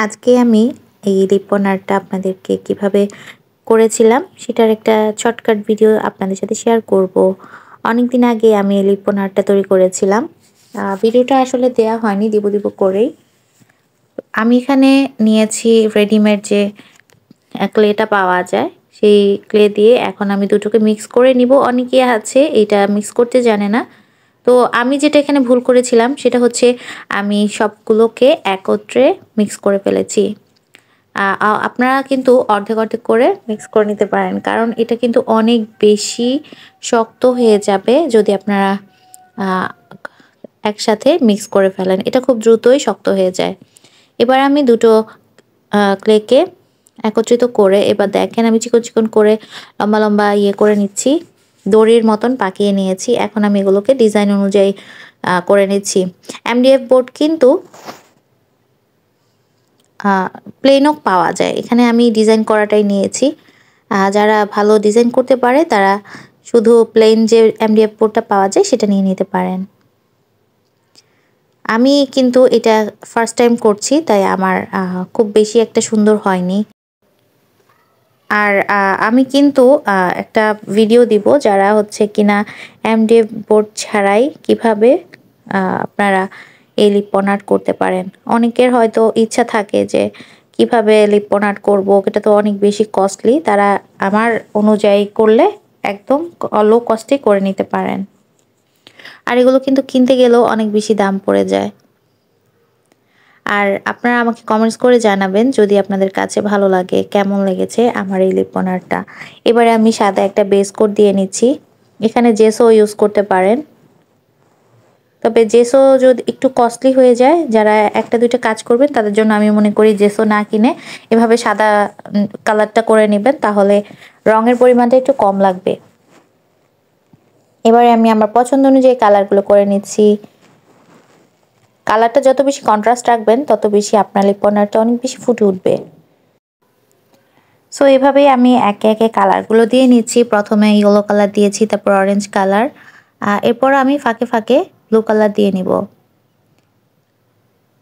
আজকে আমি এই রিবন আর্টটা আপনাদেরকে কিভাবে করেছিলাম সেটার একটা শর্টকাট ভিডিও আপনাদের সাথে শেয়ার করব। অনেকদিন আগে আমি এই রিবন আর্টটা তৈরি করেছিলাম। ভিডিওটা আসলে দেয়া হয়নি, দিব করেই। আমি এখানে নিয়েছি রেডিমেড যে ক্লেটা পাওয়া যায়, সেই ক্লে দিয়ে এখন আমি দুটোকে মিক্স করে নিব। অনেকে আছে এটা মিক্স করতে জানে না। তো আমি যেটা এখানে ভুল করেছিলাম সেটা হচ্ছে আমি সবগুলোকে একত্রে মিক্স করে ফেলেছি। আপনারা কিন্তু অর্ধেক অর্ধেক করে মিক্স করে নিতে পারেন, কারণ এটা কিন্তু অনেক বেশি শক্ত হয়ে যাবে যদি আপনারা একসাথে মিক্স করে ফেলেন। এটা খুব দ্রুতই শক্ত হয়ে যায়। এবার আমি দুটো ক্লেকে একত্রিত করে এবার দেখেন আমি চিকন চিকন করে লম্বা লম্বা করে নিচ্ছি, দড়ির মতন পাকিয়ে নিয়েছি। এখন আমি এগুলোকে ডিজাইন অনুযায়ী করে নিচ্ছি। এমডিএফ বোর্ড কিন্তু প্লেনও পাওয়া যায়, এখানে আমি ডিজাইন করাটাই নিয়েছি। যারা ভালো ডিজাইন করতে পারে তারা শুধু প্লেন যে এমডিএফ বোর্ডটা পাওয়া যায় সেটা নিয়ে নিতে পারেন। আমি কিন্তু এটা ফার্স্ট টাইম করছি, তাই আমার খুব বেশি একটা সুন্দর হয়নি। আর আমি কিন্তু একটা ভিডিও দিব যারা হচ্ছে কিনা এমডিএফ বোর্ড ছাড়াই কিভাবে আপনারা এই লিপন আর্ট করতে পারেন। অনেকের হয়তো ইচ্ছা থাকে যে কিভাবে লিপন আর্ট করবো, এটা তো অনেক বেশি কস্টলি। তারা আমার অনুযায়ী করলে একদম লো কস্টে করে নিতে পারেন। আর এগুলো কিন্তু কিনতে গেলেও অনেক বেশি দাম পড়ে যায়। আর আপনারা আমাকে কমেন্টস করে জানাবেন যদি আপনাদের কাছে ভালো লাগে, কেমন লেগেছে আমার এই লিপন আর্টটা। এবারে আমি সাদা একটা বেস কোট দিয়ে নিচ্ছি। এখানে জেসও ইউজ করতে পারেন, তবে জেসও যদি একটু কস্টলি হয়ে যায়, যারা একটা দুইটা কাজ করবেন তাদের জন্য আমি মনে করি জেসও না কিনে এভাবে সাদা কালারটা করে নেবেন, তাহলে রঙের পরিমাণটা একটু কম লাগবে। এবারে আমি আমার পছন্দ অনুযায়ী কালারগুলো করে নিচ্ছি। কালারটা যত বেশি কন্ট্রাস্ট রাখবেন তত বেশি আপনার লিপন আর্টটা অনেক বেশি ফুটে উঠবে। সো এভাবেই আমি একে একে কালারগুলো দিয়ে নিচ্ছি। প্রথমে ইয়েলো কালার দিয়েছি, তারপর অরেঞ্জ কালার, এরপর আমি ফাঁকে ফাঁকে ব্লু কালার দিয়ে নিব।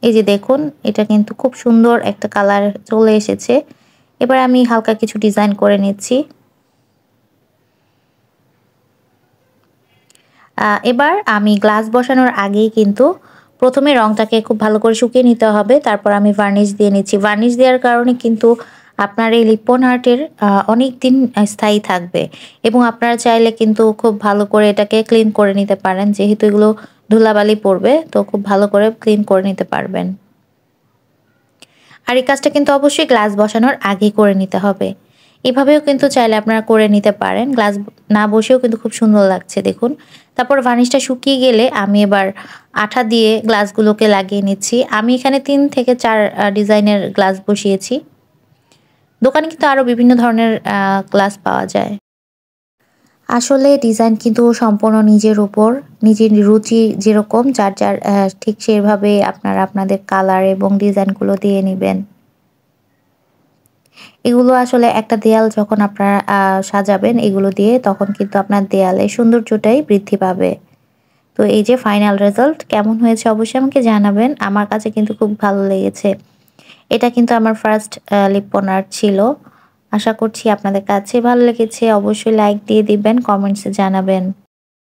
এই যে দেখুন, এটা কিন্তু খুব সুন্দর একটা কালার চলে এসেছে। এবার আমি হালকা কিছু ডিজাইন করে নিচ্ছি। এবার আমি গ্লাস বসানোর আগেই কিন্তু প্রথমে রংটাকে খুব ভালো করে শুকিয়ে নিতে হবে, তারপর আমি ভার্নিশ দিয়ে নিচ্ছি। ভার্নিশ দেওয়ার কারণে কিন্তু আপনার এই লিপন আর্টের অনেক দিন স্থায়ী থাকবে, এবং আপনারা চাইলে কিন্তু খুব ভালো করে এটাকে ক্লিন করে নিতে পারেন। যেহেতু এগুলো ধুলাবালি পড়বে, তো খুব ভালো করে ক্লিন করে নিতে পারবেন। আর এই কাজটা কিন্তু অবশ্যই গ্লাস বসানোর আগেই করে নিতে হবে। এভাবেও কিন্তু চাইলে আপনারা করে নিতে পারেন, গ্লাস না বসেও কিন্তু খুব সুন্দর লাগছে দেখুন। তারপর ভার্নিশটা শুকিয়ে গেলে আমি এবার আঠা দিয়ে গ্লাসগুলোকে লাগিয়ে নিচ্ছি। আমি এখানে 3 থেকে 4 ডিজাইনের গ্লাস বসিয়েছি। দোকানে কিন্তু আরও বিভিন্ন ধরনের গ্লাস পাওয়া যায়। আসলে ডিজাইন কিন্তু সম্পূর্ণ নিজের উপর, নিজের রুচি যেরকম, যার যার ঠিক সেভাবে আপনারা আপনাদের কালার এবং ডিজাইনগুলো দিয়ে নেবেন। এগুলো আসলে একটা দেয়াল যখন আপনারা সাজাবেন এগুলো দিয়ে, তখন কিন্তু আপনার দেয়ালের সৌন্দর্যটাই বৃদ্ধি পাবে। তো এই যে ফাইনাল রেজাল্ট কেমন হয়েছে অবশ্যই আমাকে জানাবেন। আমার কাছে কিন্তু খুব ভালো লেগেছে। এটা কিন্তু আমার ফার্স্ট লিপন আর্ট ছিল। আশা করছি আপনাদের কাছে ভালো লেগেছে। অবশ্যই লাইক দিয়ে দিবেন, কমেন্টসে জানাবেন।